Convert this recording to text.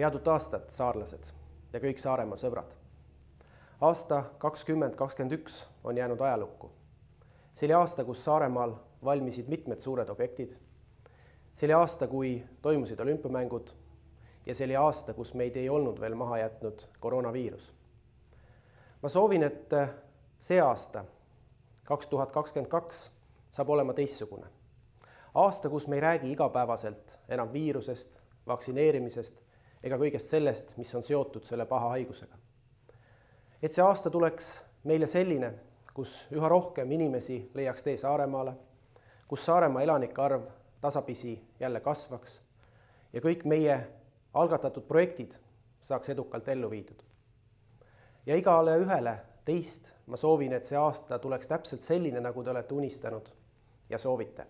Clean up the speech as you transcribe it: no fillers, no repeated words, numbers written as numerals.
Head uut aastat, saarlased ja kõik Saaremaa sõbrad. Aasta 2021 on jäänud ajalukku. See oli aasta, kus Saaremaal valmisid mitmed suured objektid. See oli aasta, kui toimusid olümpiamängud ja see oli aasta, kus meid ei olnud veel maha jätnud koroonaviirus. Ma soovin, et see aasta, 2022, saab olema teistsugune. Aasta, kus me ei räägi igapäevaselt enam viirusest, vaktsineerimisest ega kõigest sellest, mis on seotud selle paha haigusega. Et see aasta tuleks meile selline, kus üha rohkem inimesi leiaks tee Saaremaale, kus Saaremaa elanike arv tasapisi jälle kasvaks ja kõik meie algatatud projektid saaks edukalt ellu viidud. Ja igale ühele teist ma soovin, et see aasta tuleks täpselt selline, nagu te olete unistanud ja soovite.